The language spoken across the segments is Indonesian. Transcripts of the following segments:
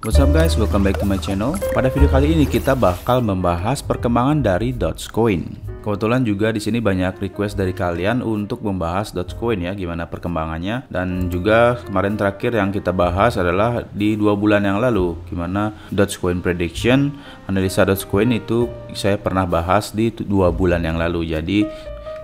What's up guys, welcome back to my channel. Pada video kali ini kita bakal membahas perkembangan dari Dogecoin. Kebetulan juga di sini banyak request dari kalian untuk membahas Dogecoin ya, gimana perkembangannya. Dan juga kemarin terakhir yang kita bahas adalah di 2 bulan yang lalu, gimana Dogecoin prediction, analisa Dogecoin itu saya pernah bahas di 2 bulan yang lalu. Jadi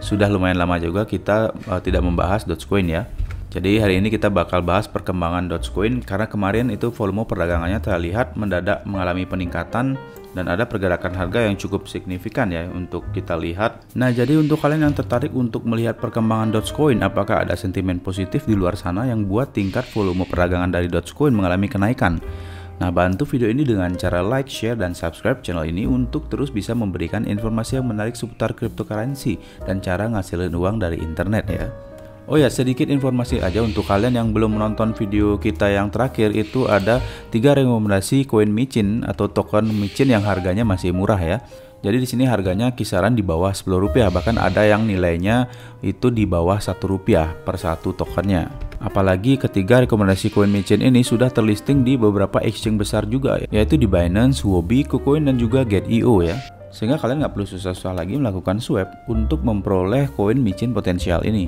sudah lumayan lama juga kita tidak membahas Dogecoin ya. Jadi hari ini kita bakal bahas perkembangan Dogecoin karena kemarin itu volume perdagangannya terlihat mendadak mengalami peningkatan dan ada pergerakan harga yang cukup signifikan ya untuk kita lihat. Nah, jadi untuk kalian yang tertarik untuk melihat perkembangan Dogecoin, apakah ada sentimen positif di luar sana yang buat tingkat volume perdagangan dari Dogecoin mengalami kenaikan? Nah, bantu video ini dengan cara like, share, dan subscribe channel ini untuk terus bisa memberikan informasi yang menarik seputar cryptocurrency dan cara ngasilin uang dari internet ya. Oh ya, sedikit informasi aja untuk kalian yang belum menonton video kita yang terakhir, itu ada 3 rekomendasi koin micin atau token micin yang harganya masih murah ya. Jadi di sini harganya kisaran di bawah Rp10, bahkan ada yang nilainya itu di bawah Rp1 per satu tokennya. Apalagi ketiga rekomendasi koin micin ini sudah terlisting di beberapa exchange besar juga, yaitu di Binance, Huobi, KuCoin, dan juga Get.io ya. Sehingga kalian nggak perlu susah-susah lagi melakukan swap untuk memperoleh koin micin potensial ini,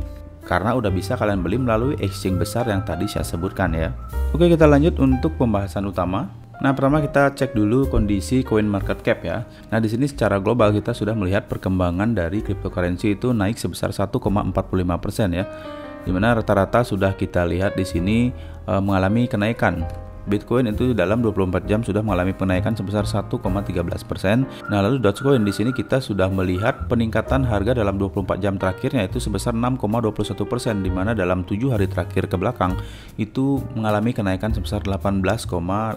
karena udah bisa kalian beli melalui exchange besar yang tadi saya sebutkan ya. Oke, kita lanjut untuk pembahasan utama. Nah, pertama kita cek dulu kondisi coin market cap ya. Nah, di sini secara global kita sudah melihat perkembangan dari cryptocurrency itu naik sebesar 1,45% ya. Dimana rata-rata sudah kita lihat di sini mengalami kenaikan. Bitcoin itu dalam 24 jam sudah mengalami kenaikan sebesar 1,13%. Nah, lalu Dogecoin di sini kita sudah melihat peningkatan harga dalam 24 jam terakhirnya itu sebesar 6,21%, di mana dalam 7 hari terakhir ke belakang itu mengalami kenaikan sebesar 18,85%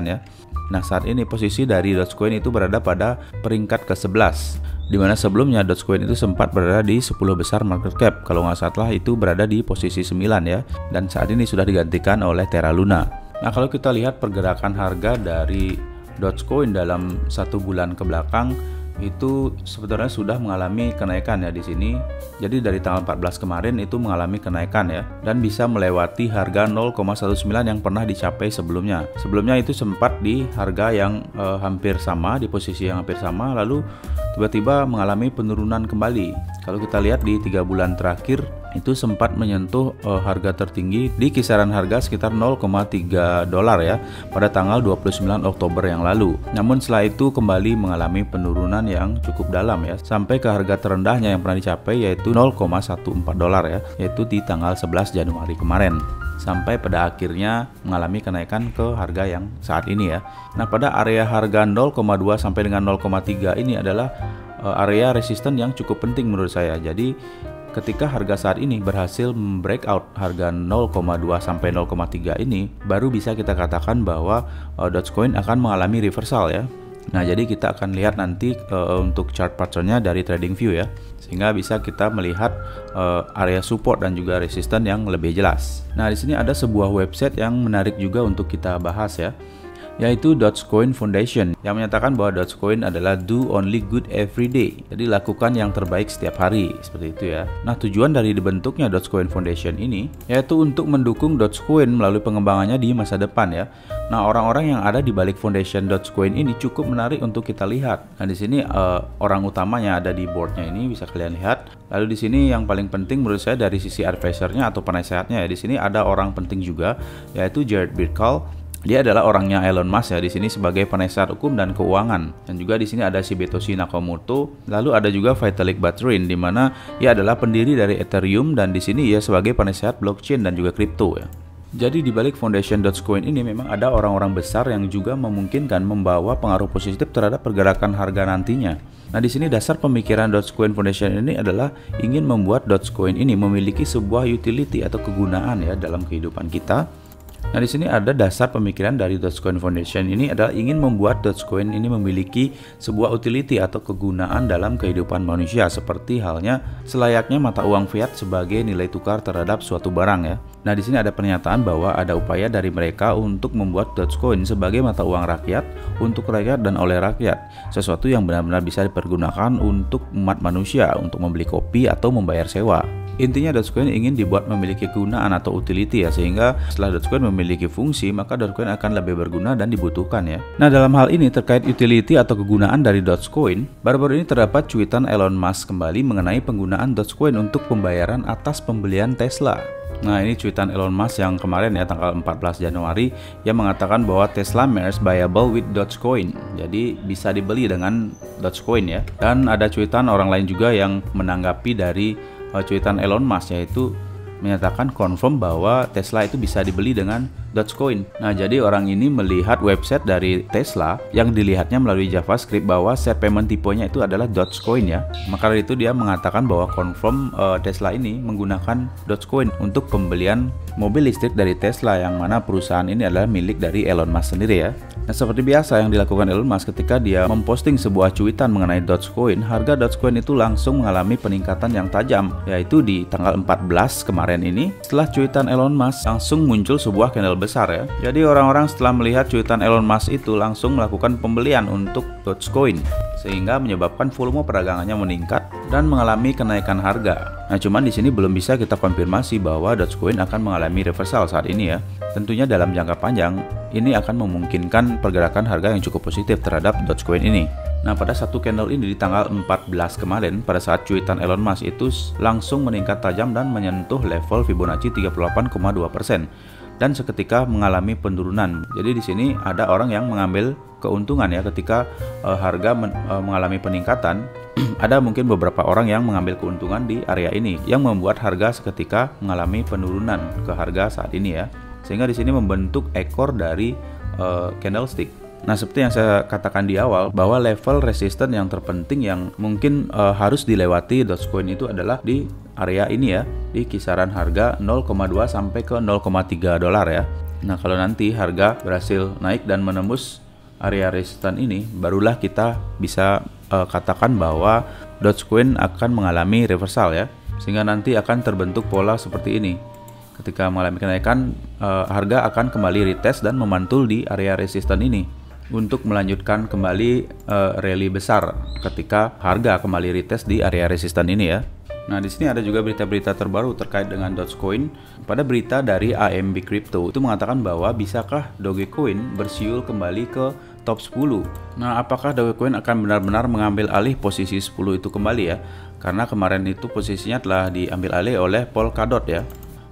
ya. Nah, saat ini posisi dari Dogecoin itu berada pada peringkat ke-11, di mana sebelumnya Dogecoin itu sempat berada di 10 besar market cap. Kalau nggak salah itu berada di posisi 9 ya, dan saat ini sudah digantikan oleh Terra Luna. Nah, kalau kita lihat pergerakan harga dari Dogecoin dalam 1 bulan ke belakang itu sebenarnya sudah mengalami kenaikan ya di sini. Jadi dari tanggal 14 kemarin itu mengalami kenaikan ya, dan bisa melewati harga 0,19 yang pernah dicapai sebelumnya. Sebelumnya itu sempat di harga yang hampir sama, di posisi yang hampir sama, lalu tiba-tiba mengalami penurunan kembali. Kalau kita lihat di 3 bulan terakhir itu sempat menyentuh harga tertinggi di kisaran harga sekitar $0,3 ya pada tanggal 29 Oktober yang lalu. Namun setelah itu kembali mengalami penurunan yang cukup dalam ya, sampai ke harga terendahnya yang pernah dicapai yaitu $0,14 ya, yaitu di tanggal 11 Januari kemarin, sampai pada akhirnya mengalami kenaikan ke harga yang saat ini ya. Nah, pada area harga 0,2 sampai dengan 0,3 ini adalah area resisten yang cukup penting menurut saya. Jadi ketika harga saat ini berhasil breakout harga 0,2 sampai 0,3 ini, baru bisa kita katakan bahwa Dogecoin akan mengalami reversal ya. Nah, jadi kita akan lihat nanti untuk chart patternnya dari TradingView ya, sehingga bisa kita melihat area support dan juga resisten yang lebih jelas. Nah, di sini ada sebuah website yang menarik juga untuk kita bahas ya, yaitu Dogecoin Foundation, yang menyatakan bahwa Dogecoin adalah do only good every day. Jadi lakukan yang terbaik setiap hari, seperti itu ya. Nah, tujuan dari dibentuknya Dogecoin Foundation ini yaitu untuk mendukung Dogecoin melalui pengembangannya di masa depan ya. Nah, orang-orang yang ada di balik foundation Dogecoin ini cukup menarik untuk kita lihat. Nah, di sini orang utamanya ada di boardnya ini, bisa kalian lihat. Lalu di sini yang paling penting menurut saya dari sisi advisornya atau penasehatnya ya, di sini ada orang penting juga, yaitu Jared Birkall. Dia adalah orangnya Elon Musk ya di sini sebagai penasehat hukum dan keuangan. Dan juga di sini ada Shibetoshi Nakamoto, lalu ada juga Vitalik Buterin, di mana ia adalah pendiri dari Ethereum, dan di sini ia sebagai penasehat blockchain dan juga kripto ya. Jadi di balik foundation Dogecoin ini memang ada orang-orang besar yang juga memungkinkan membawa pengaruh positif terhadap pergerakan harga nantinya. Nah, di sini dasar pemikiran Dogecoin Foundation ini adalah ingin membuat Dogecoin ini memiliki sebuah utility atau kegunaan ya dalam kehidupan kita. Nah, di sini ada dasar pemikiran dari Dogecoin Foundation ini adalah ingin membuat Dogecoin ini memiliki sebuah utility atau kegunaan dalam kehidupan manusia, seperti halnya selayaknya mata uang fiat sebagai nilai tukar terhadap suatu barang ya. Nah, di sini ada pernyataan bahwa ada upaya dari mereka untuk membuat Dogecoin sebagai mata uang rakyat, untuk rakyat dan oleh rakyat, sesuatu yang benar-benar bisa dipergunakan untuk umat manusia untuk membeli kopi atau membayar sewa. Intinya Dogecoin ingin dibuat memiliki kegunaan atau utility ya, sehingga setelah Dogecoin memiliki fungsi, maka Dogecoin akan lebih berguna dan dibutuhkan ya. Nah, dalam hal ini terkait utility atau kegunaan dari Dogecoin, baru-baru ini terdapat cuitan Elon Musk kembali mengenai penggunaan Dogecoin untuk pembayaran atas pembelian Tesla. Nah, ini cuitan Elon Musk yang kemarin ya, tanggal 14 Januari, yang mengatakan bahwa Tesla shares buyable with Dogecoin. Jadi bisa dibeli dengan Dogecoin ya. Dan ada cuitan orang lain juga yang menanggapi dari cuitan Elon Musk, yaitu menyatakan confirm bahwa Tesla itu bisa dibeli dengan Dogecoin. Nah, jadi orang ini melihat website dari Tesla yang dilihatnya melalui JavaScript bahwa share payment tipenya itu adalah Dogecoin ya. Maka dari itu dia mengatakan bahwa confirm Tesla ini menggunakan Dogecoin untuk pembelian mobil listrik dari Tesla, yang mana perusahaan ini adalah milik dari Elon Musk sendiri ya. Nah, seperti biasa yang dilakukan Elon Musk ketika dia memposting sebuah cuitan mengenai Dogecoin, harga Dogecoin itu langsung mengalami peningkatan yang tajam, yaitu di tanggal 14 kemarin ini. Setelah cuitan Elon Musk, langsung muncul sebuah candle besar ya. Jadi orang-orang setelah melihat cuitan Elon Musk itu langsung melakukan pembelian untuk Dogecoin, sehingga menyebabkan volume perdagangannya meningkat dan mengalami kenaikan harga. Nah, cuman di sini belum bisa kita konfirmasi bahwa Dogecoin akan mengalami reversal saat ini ya. Tentunya dalam jangka panjang ini akan memungkinkan pergerakan harga yang cukup positif terhadap Dogecoin ini. Nah, pada satu candle ini di tanggal 14 kemarin, pada saat cuitan Elon Musk itu langsung meningkat tajam dan menyentuh level Fibonacci 38,2% dan seketika mengalami penurunan. Jadi di sini ada orang yang mengambil keuntungan ya ketika harga mengalami peningkatan. Ada mungkin beberapa orang yang mengambil keuntungan di area ini yang membuat harga seketika mengalami penurunan ke harga saat ini ya. Sehingga di sini membentuk ekor dari candlestick. Nah, seperti yang saya katakan di awal bahwa level resisten yang terpenting yang mungkin harus dilewati Dogecoin itu adalah di area ini ya, di kisaran harga 0,2 sampai ke 0,3 dolar ya. Nah, kalau nanti harga berhasil naik dan menembus area resisten ini, barulah kita bisa katakan bahwa Dogecoin akan mengalami reversal ya, sehingga nanti akan terbentuk pola seperti ini. Ketika mengalami kenaikan, harga akan kembali retest dan memantul di area resisten ini untuk melanjutkan kembali rally besar ketika harga kembali retest di area resisten ini ya. Nah, di sini ada juga berita-berita terbaru terkait dengan Dogecoin. Pada berita dari AMB Crypto itu mengatakan bahwa bisakah Dogecoin bersiul kembali ke top 10. Nah, apakah Dogecoin akan benar-benar mengambil alih posisi 10 itu kembali ya? Karena kemarin itu posisinya telah diambil alih oleh Polkadot ya.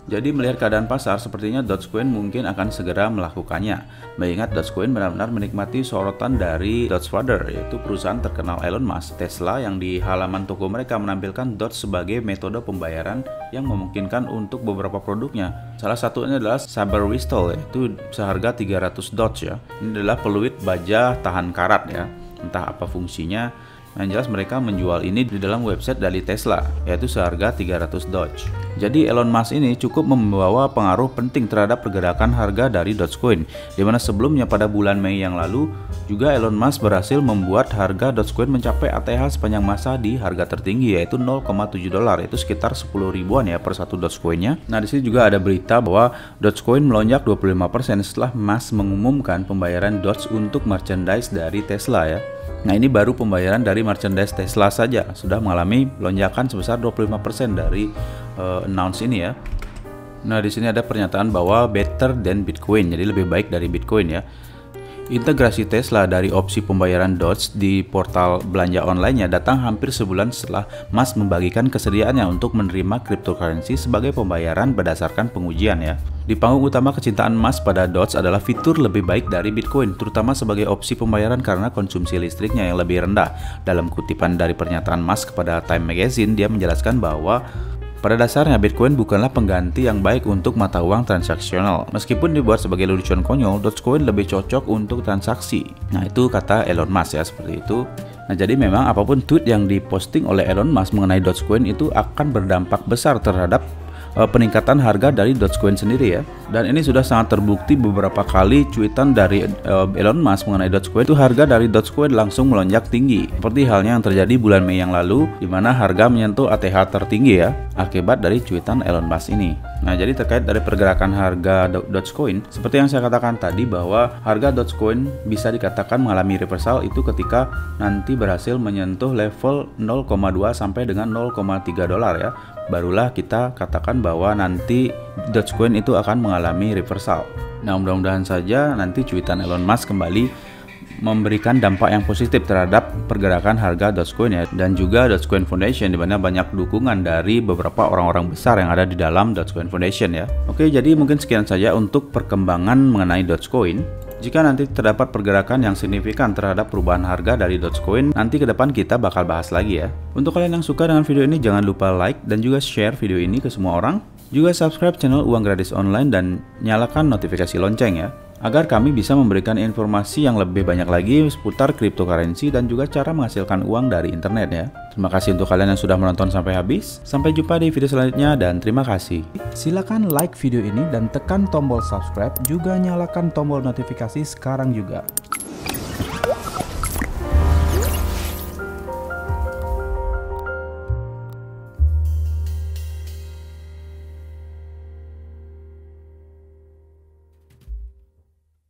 Jadi melihat keadaan pasar, sepertinya Dogecoin mungkin akan segera melakukannya. Mengingat Dogecoin benar-benar menikmati sorotan dari Dogefather, yaitu perusahaan terkenal Elon Musk, Tesla, yang di halaman toko mereka menampilkan Doge sebagai metode pembayaran yang memungkinkan untuk beberapa produknya. Salah satunya adalah Saber Whistle, yaitu seharga 300 Doge ya. Ini adalah peluit baja tahan karat ya. Entah apa fungsinya. Yang jelas mereka menjual ini di dalam website dari Tesla, yaitu seharga 300 Doge. Jadi Elon Musk ini cukup membawa pengaruh penting terhadap pergerakan harga dari Dogecoin, di mana sebelumnya pada bulan Mei yang lalu juga Elon Musk berhasil membuat harga Dogecoin mencapai ATH sepanjang masa di harga tertinggi, yaitu 0,7 dolar, itu sekitar 10 ribuan ya per satu Dogecoinnya. Nah, di sini juga ada berita bahwa Dogecoin melonjak 25% setelah Musk mengumumkan pembayaran Doge untuk merchandise dari Tesla ya. Nah, ini baru pembayaran dari merchandise Tesla saja sudah mengalami lonjakan sebesar 25% dari announce ini ya. Nah, di sini ada pernyataan bahwa better than Bitcoin, jadi lebih baik dari Bitcoin ya. Integrasi Tesla dari opsi pembayaran Doge di portal belanja online-nya datang hampir sebulan setelah Musk membagikan kesediaannya untuk menerima cryptocurrency sebagai pembayaran berdasarkan pengujian ya. Di panggung utama kecintaan Musk pada Doge adalah fitur lebih baik dari Bitcoin, terutama sebagai opsi pembayaran karena konsumsi listriknya yang lebih rendah. Dalam kutipan dari pernyataan Musk kepada Time Magazine, dia menjelaskan bahwa pada dasarnya Bitcoin bukanlah pengganti yang baik untuk mata uang transaksional. Meskipun dibuat sebagai lelucon konyol, Dogecoin lebih cocok untuk transaksi. Nah, itu kata Elon Musk ya, seperti itu. Nah, jadi memang apapun tweet yang diposting oleh Elon Musk mengenai Dogecoin itu akan berdampak besar terhadap peningkatan harga dari Dogecoin sendiri ya. Dan ini sudah sangat terbukti beberapa kali cuitan dari Elon Musk mengenai Dogecoin itu harga dari Dogecoin langsung melonjak tinggi. Seperti halnya yang terjadi bulan Mei yang lalu di mana harga menyentuh ATH tertinggi ya akibat dari cuitan Elon Musk ini. Nah, jadi terkait dari pergerakan harga Dogecoin, seperti yang saya katakan tadi bahwa harga Dogecoin bisa dikatakan mengalami reversal itu ketika nanti berhasil menyentuh level 0,2 sampai dengan 0,3 dolar ya. Barulah kita katakan bahwa nanti Dogecoin itu akan mengalami reversal. Nah, mudah-mudahan saja nanti cuitan Elon Musk kembali memberikan dampak yang positif terhadap pergerakan harga Dogecoin ya, dan juga Dogecoin Foundation di mana banyak dukungan dari beberapa orang-orang besar yang ada di dalam Dogecoin Foundation ya. Oke, jadi mungkin sekian saja untuk perkembangan mengenai Dogecoin. Jika nanti terdapat pergerakan yang signifikan terhadap perubahan harga dari Dogecoin, nanti ke depan kita bakal bahas lagi ya. Untuk kalian yang suka dengan video ini, jangan lupa like dan juga share video ini ke semua orang. Juga subscribe channel Uang Gratis Online dan nyalakan notifikasi lonceng ya, agar kami bisa memberikan informasi yang lebih banyak lagi seputar cryptocurrency dan juga cara menghasilkan uang dari internet ya. Terima kasih untuk kalian yang sudah menonton sampai habis. Sampai jumpa di video selanjutnya dan terima kasih. Silakan like video ini dan tekan tombol subscribe, juga nyalakan tombol notifikasi sekarang juga.